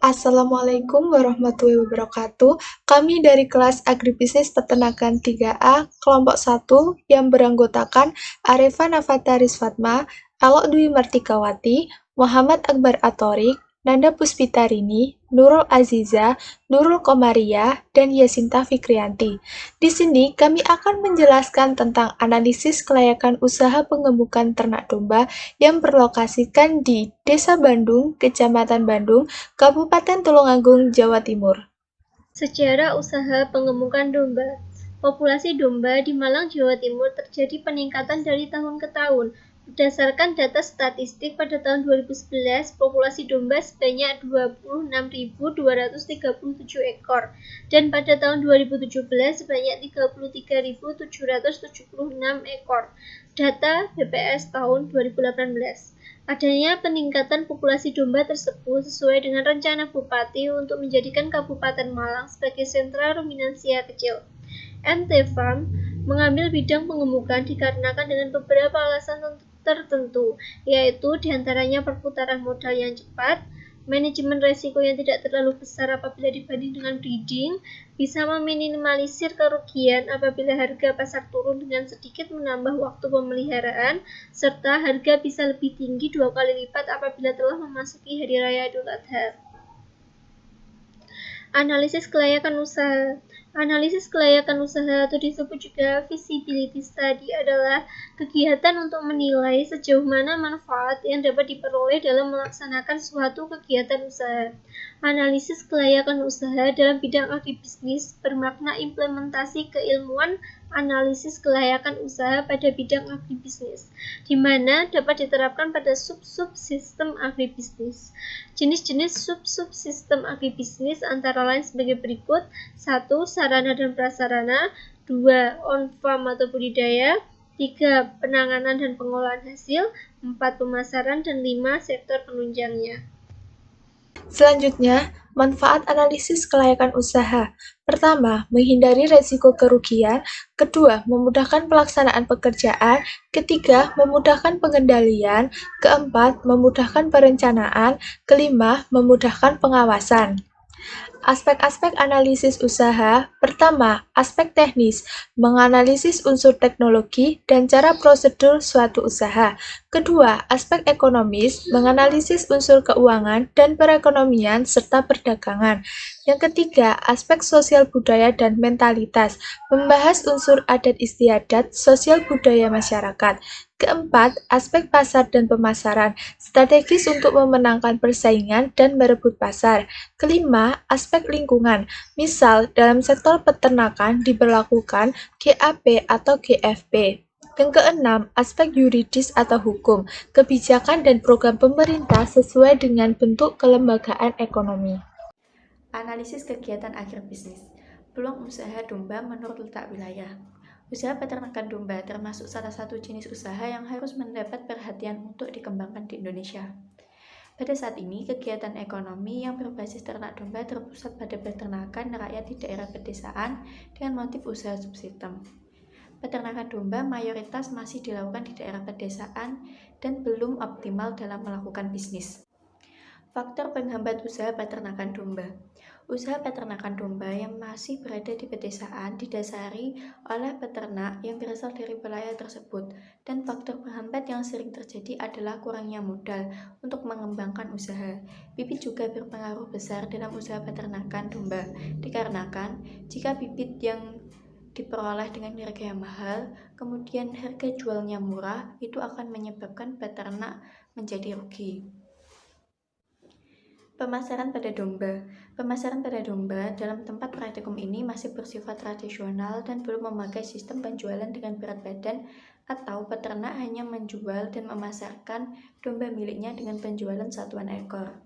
Assalamualaikum warahmatullahi wabarakatuh. Kami dari kelas Agribisnis Peternakan 3A, kelompok 1 yang beranggotakan Arefa Nafataris Fatma, Elok Dwi Martikawati, Muhammad Akbar Atorik, Nanda Puspitarini, Nurul Aziza, Nurul Komariah, dan Yasinta Fikrianti. Di sini kami akan menjelaskan tentang analisis kelayakan usaha pengemukan ternak domba yang berlokasikan di Desa Bandung, Kecamatan Bandung, Kabupaten Tulungagung, Jawa Timur. Sejarah usaha pengemukan domba. Populasi domba di Malang, Jawa Timur terjadi peningkatan dari tahun ke tahun. Berdasarkan data statistik pada tahun 2011, populasi domba sebanyak 26.237 ekor dan pada tahun 2017 sebanyak 33.776 ekor. Data BPS tahun 2018. Adanya peningkatan populasi domba tersebut sesuai dengan rencana Bupati untuk menjadikan Kabupaten Malang sebagai sentra ruminansia kecil. MT Farm mengambil bidang pengemukan dikarenakan dengan beberapa alasan tertentu, yaitu diantaranya perputaran modal yang cepat, manajemen resiko yang tidak terlalu besar apabila dibanding dengan breeding, bisa meminimalisir kerugian apabila harga pasar turun dengan sedikit menambah waktu pemeliharaan, serta harga bisa lebih tinggi 2 kali lipat apabila telah memasuki Hari Raya Idul Adha. Analisis kelayakan usaha. Analisis kelayakan usaha atau disebut juga feasibility study adalah kegiatan untuk menilai sejauh mana manfaat yang dapat diperoleh dalam melaksanakan suatu kegiatan usaha. Analisis kelayakan usaha dalam bidang agribisnis bermakna implementasi keilmuan analisis kelayakan usaha pada bidang agribisnis, di mana dapat diterapkan pada sub-sub-sistem agribisnis. Jenis-jenis sub-sub-sistem agribisnis antara lain sebagai berikut: 1. Sarana dan prasarana, 2. On-farm atau budidaya, 3. Penanganan dan pengolahan hasil, 4. Pemasaran, dan 5. Sektor penunjangnya. Selanjutnya, manfaat analisis kelayakan usaha. Pertama, menghindari resiko kerugian. Kedua, memudahkan pelaksanaan pekerjaan. Ketiga, memudahkan pengendalian. Keempat, memudahkan perencanaan. Kelima, memudahkan pengawasan. Aspek-aspek analisis usaha. Pertama, aspek teknis, menganalisis unsur teknologi dan cara prosedur suatu usaha. Kedua, aspek ekonomis, menganalisis unsur keuangan dan perekonomian serta perdagangan. Yang ketiga, aspek sosial budaya dan mentalitas, membahas unsur adat istiadat, sosial budaya masyarakat. Keempat, aspek pasar dan pemasaran, strategis untuk memenangkan persaingan dan merebut pasar. Kelima, aspek lingkungan. Misal, dalam sektor peternakan diberlakukan GAP atau GFP. Yang keenam, aspek yuridis atau hukum, kebijakan dan program pemerintah sesuai dengan bentuk kelembagaan ekonomi. Analisis kegiatan agribisnis. Peluang usaha domba menurut letak wilayah. Usaha peternakan domba termasuk salah satu jenis usaha yang harus mendapat perhatian untuk dikembangkan di Indonesia. Pada saat ini, kegiatan ekonomi yang berbasis ternak domba terpusat pada peternakan rakyat di daerah pedesaan dengan motif usaha subsistem. Peternakan domba mayoritas masih dilakukan di daerah pedesaan dan belum optimal dalam melakukan bisnis. Faktor penghambat usaha peternakan domba. Usaha peternakan domba yang masih berada di pedesaan didasari oleh peternak yang berasal dari wilayah tersebut, dan faktor penghambat yang sering terjadi adalah kurangnya modal untuk mengembangkan usaha. Bibit juga berpengaruh besar dalam usaha peternakan domba, dikarenakan jika bibit yang diperoleh dengan harga yang mahal, kemudian harga jualnya murah, itu akan menyebabkan peternak menjadi rugi. Pemasaran pada domba. Pemasaran pada domba dalam tempat praktikum ini masih bersifat tradisional dan belum memakai sistem penjualan dengan berat badan, atau peternak hanya menjual dan memasarkan domba miliknya dengan penjualan satuan ekor.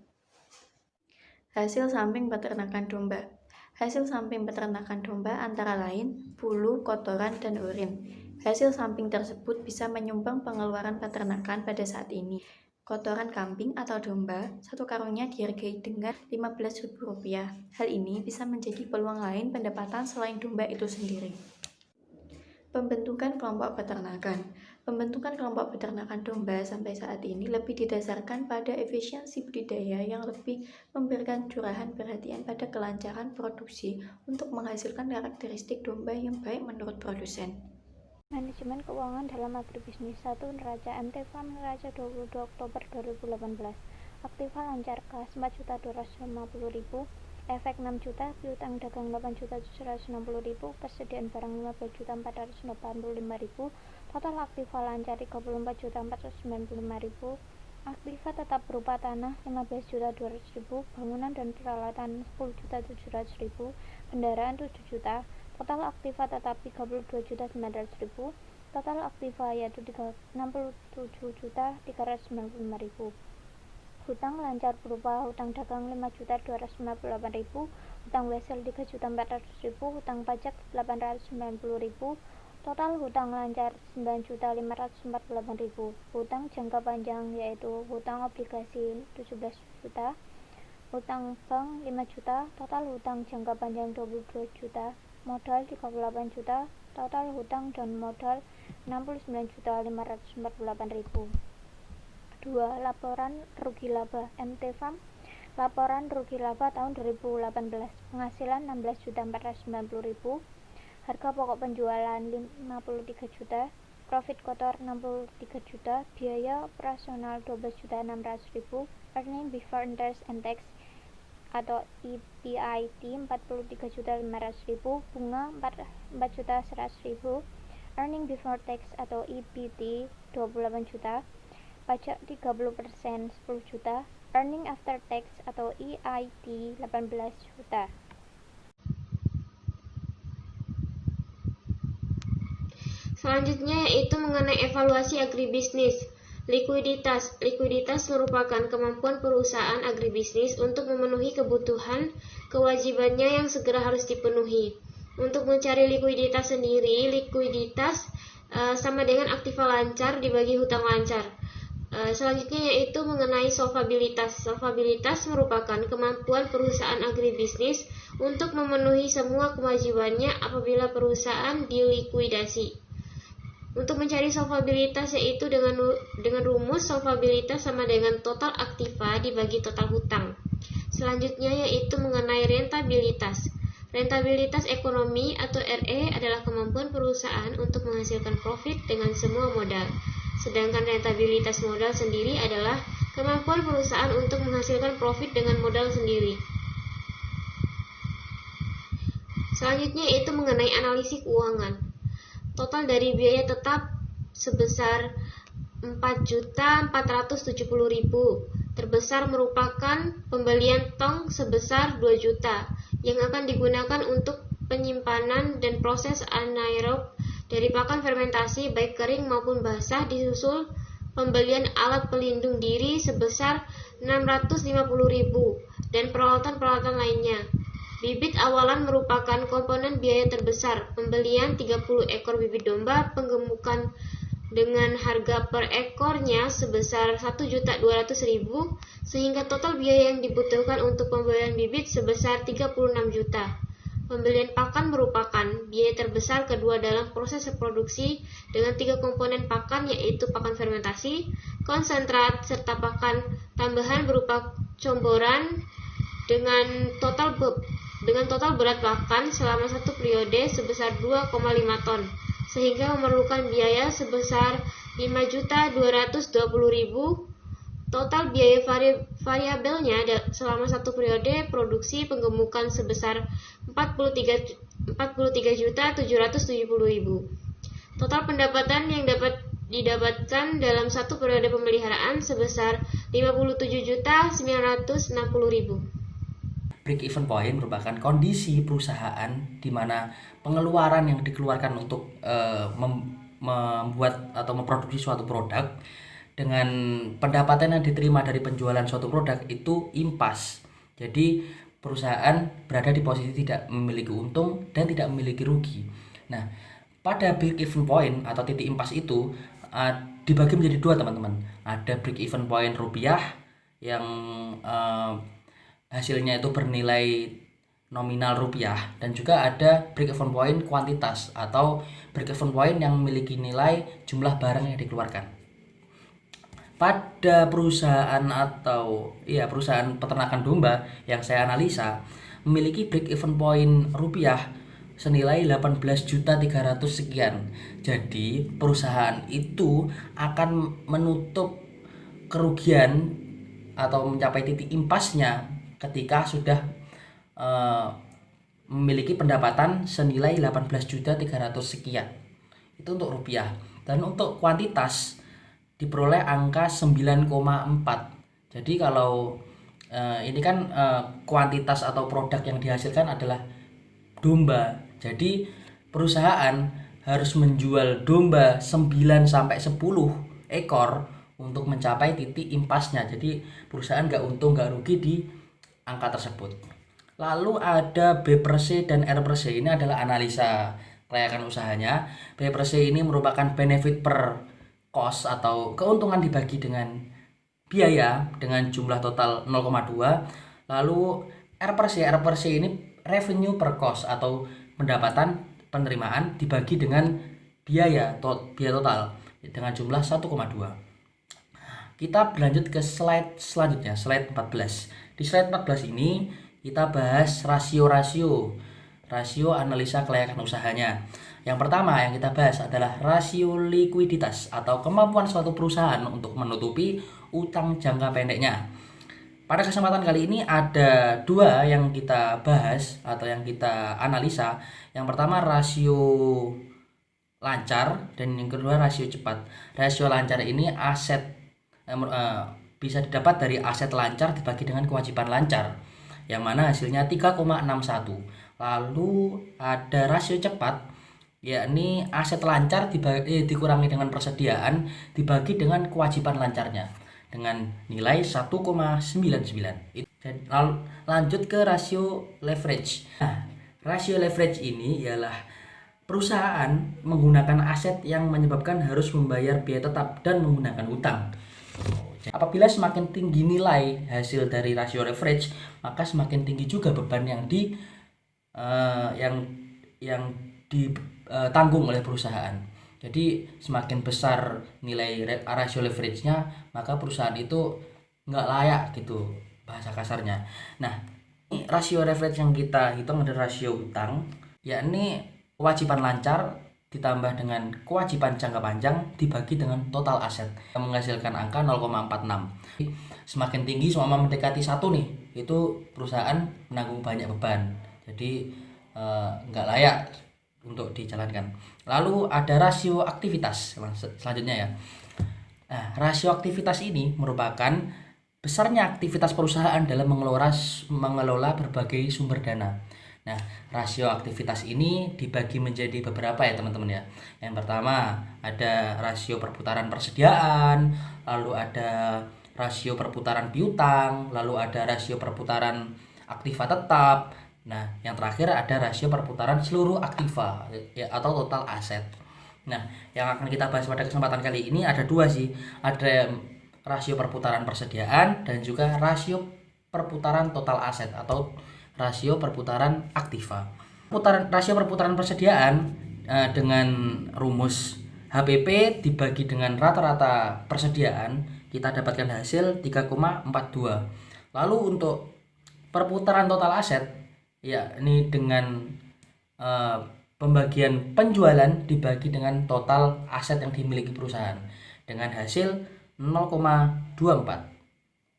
Hasil samping peternakan domba. Hasil samping peternakan domba antara lain bulu, kotoran, dan urin. Hasil samping tersebut bisa menyumbang pengeluaran peternakan pada saat ini. Kotoran kambing atau domba, satu karungnya dihargai dengan Rp15.000. Hal ini bisa menjadi peluang lain pendapatan selain domba itu sendiri. Pembentukan kelompok peternakan. Pembentukan kelompok peternakan domba sampai saat ini lebih didasarkan pada efisiensi budidaya yang lebih memberikan curahan perhatian pada kelancaran produksi untuk menghasilkan karakteristik domba yang baik menurut produsen. Manajemen keuangan dalam agribisnis 1. Neraca MT Farm neraca 22 Oktober 2018. Aktiva lancar kas 4.250.000, efek 6 juta, piutang dagang 8.760.000, persediaan barang 15.485.000, total aktiva lancar 34.495.000, aktiva tetap berupa tanah 15.200.000, bangunan dan peralatan 10.700.000, kendaraan 7 juta, total aktiva tetap 32.900.000, total aktiva yaitu 67.395.000. Hutang lancar berupa hutang dagang 5.298.000, hutang wesel 3.400.000, hutang pajak 890.000, total hutang lancar 9.548.000. Hutang jangka panjang yaitu hutang obligasi 17 juta, hutang bank 5 juta, total hutang jangka panjang 22 juta, modal 38 juta, total hutang dan modal 69.548.000. 2. Laporan rugi laba MT Farm. Laporan rugi laba tahun 2018, penghasilan 16.490.000, harga pokok penjualan 53 juta, profit kotor 63 juta, biaya operasional 12.600.000, earning before interest and tax atau EBIT 43.500.000, bunga 4.100.000, earning before tax atau EBT 28 juta, pajak 30% 10 juta, earning after tax atau EIT 18 juta. Selanjutnya yaitu mengenai evaluasi agribisnis. Likuiditas. Likuiditas merupakan kemampuan perusahaan agribisnis untuk memenuhi kebutuhan kewajibannya yang segera harus dipenuhi. Untuk mencari likuiditas sendiri, likuiditas sama dengan aktiva lancar dibagi hutang lancar. Selanjutnya yaitu mengenai solvabilitas. Solvabilitas merupakan kemampuan perusahaan agribisnis untuk memenuhi semua kewajibannya apabila perusahaan dilikuidasi. Untuk mencari solvabilitas yaitu dengan rumus solvabilitas sama dengan total aktiva dibagi total hutang. Selanjutnya yaitu mengenai rentabilitas. Rentabilitas ekonomi atau RE adalah kemampuan perusahaan untuk menghasilkan profit dengan semua modal. Sedangkan rentabilitas modal sendiri adalah kemampuan perusahaan untuk menghasilkan profit dengan modal sendiri. Selanjutnya yaitu mengenai analisis keuangan. Total dari biaya tetap sebesar 4.470.000. Terbesar merupakan pembelian tong sebesar 2 juta yang akan digunakan untuk penyimpanan dan proses anaerob dari pakan fermentasi baik kering maupun basah, disusul pembelian alat pelindung diri sebesar 650.000 dan peralatan-peralatan lainnya. Bibit awalan merupakan komponen biaya terbesar. Pembelian 30 ekor bibit domba penggemukan dengan harga per ekornya sebesar 1.200.000 sehingga total biaya yang dibutuhkan untuk pembelian bibit sebesar 36 juta. Pembelian pakan merupakan biaya terbesar kedua dalam proses produksi dengan 3 komponen pakan yaitu pakan fermentasi, konsentrat, serta pakan tambahan berupa comboran dengan total berat pakan selama satu periode sebesar 2,5 ton sehingga memerlukan biaya sebesar 5.220.000. Total biaya variabelnya selama satu periode produksi penggemukan sebesar 43.770.000. Total pendapatan yang dapat didapatkan dalam satu periode pemeliharaan sebesar 57.960.000. Break-even point merupakan kondisi perusahaan di mana pengeluaran yang dikeluarkan untuk membuat atau memproduksi suatu produk dengan pendapatan yang diterima dari penjualan suatu produk itu impas. Jadi perusahaan berada di posisi tidak memiliki untung dan tidak memiliki rugi. Nah, pada break even point atau titik impas itu dibagi menjadi dua, teman-teman. Ada break even point rupiah yang hasilnya itu bernilai nominal rupiah, dan juga ada break even point kuantitas atau break even point yang memiliki nilai jumlah barang yang dikeluarkan. Pada perusahaan perusahaan peternakan domba yang saya analisa memiliki break even point rupiah senilai 18.300 sekian. Jadi perusahaan itu akan menutup kerugian atau mencapai titik impasnya ketika sudah memiliki pendapatan senilai 18.300 sekian. Itu untuk rupiah. Dan untuk kuantitas diperoleh angka 9,4. Jadi kalau ini kan kuantitas atau produk yang dihasilkan adalah domba. Jadi perusahaan harus menjual domba 9 sampai 10 ekor untuk mencapai titik impasnya. Jadi perusahaan nggak untung nggak rugi di angka tersebut. Lalu ada B per C dan R per C. Ini adalah analisa kelayakan usahanya. B per C ini merupakan benefit per cost atau keuntungan dibagi dengan biaya dengan jumlah total 0,2. Lalu R per C ini revenue per cost atau pendapatan penerimaan dibagi dengan biaya total dengan jumlah 1,2. Kita berlanjut ke slide selanjutnya, slide 14. Di slide 14 ini kita bahas rasio analisa kelayakan usahanya. Yang pertama yang kita bahas adalah rasio likuiditas atau kemampuan suatu perusahaan untuk menutupi utang jangka pendeknya. Pada kesempatan kali ini ada dua yang kita bahas atau yang kita analisa. Yang pertama rasio lancar dan yang kedua rasio cepat. Rasio lancar ini bisa didapat dari aset lancar dibagi dengan kewajiban lancar, yang mana hasilnya 3,61. Lalu ada rasio cepat, yakni aset lancar dikurangi dengan persediaan dibagi dengan kewajiban lancarnya dengan nilai 1,99. Dan lanjut ke rasio leverage. Nah, rasio leverage ini ialah perusahaan menggunakan aset yang menyebabkan harus membayar biaya tetap dan menggunakan utang. Apabila semakin tinggi nilai hasil dari rasio leverage, maka semakin tinggi juga beban yang ditanggung oleh perusahaan. Jadi semakin besar nilai rasio leverage-nya, maka perusahaan itu nggak layak gitu bahasa kasarnya. Nah, rasio leverage yang kita hitung adalah rasio utang, yakni kewajiban lancar ditambah dengan kewajiban jangka panjang dibagi dengan total aset yang menghasilkan angka 0,46. Semakin tinggi selama mendekati 1 nih, itu perusahaan menanggung banyak beban. Jadi nggak layak untuk dijalankan. Lalu ada rasio aktivitas selanjutnya ya. Nah, rasio aktivitas ini merupakan besarnya aktivitas perusahaan dalam mengelola berbagai sumber dana. Nah, rasio aktivitas ini dibagi menjadi beberapa ya teman-teman ya. Yang pertama ada rasio perputaran persediaan, lalu ada rasio perputaran piutang, lalu ada rasio perputaran aktiva tetap. Nah, yang terakhir ada rasio perputaran seluruh aktiva ya, atau total aset. Nah, yang akan kita bahas pada kesempatan kali ini ada dua sih. Ada rasio perputaran persediaan dan juga rasio perputaran total aset atau rasio perputaran aktiva. Rasio perputaran persediaan dengan rumus HPP dibagi dengan rata-rata persediaan, kita dapatkan hasil 3,42. Lalu untuk perputaran total aset, ya ini dengan pembagian penjualan dibagi dengan total aset yang dimiliki perusahaan dengan hasil 0,24.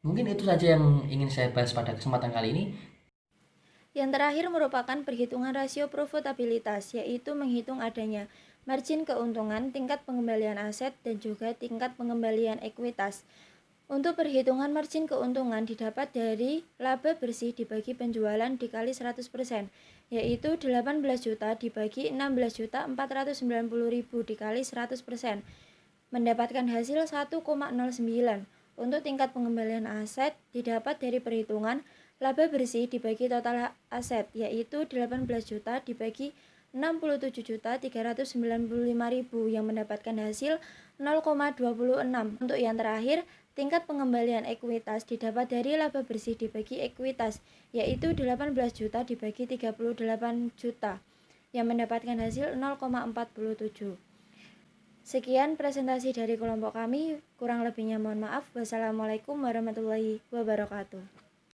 Mungkin itu saja yang ingin saya bahas pada kesempatan kali ini. Yang terakhir merupakan perhitungan rasio profitabilitas, yaitu menghitung adanya margin keuntungan, tingkat pengembalian aset, dan juga tingkat pengembalian ekuitas. Untuk perhitungan margin keuntungan didapat dari laba bersih dibagi penjualan dikali 100%, yaitu 18 juta dibagi 16.490.000 dikali 100%, mendapatkan hasil 1,09. Untuk tingkat pengembalian aset didapat dari perhitungan laba bersih dibagi total aset, yaitu 18 juta dibagi 67.395.000 yang mendapatkan hasil 0,26. Untuk yang terakhir, Tingkat pengembalian ekuitas didapat dari laba bersih dibagi ekuitas, yaitu 18 juta dibagi 38 juta, yang mendapatkan hasil 0,47. Sekian presentasi dari kelompok kami, kurang lebihnya mohon maaf. Wassalamualaikum warahmatullahi wabarakatuh.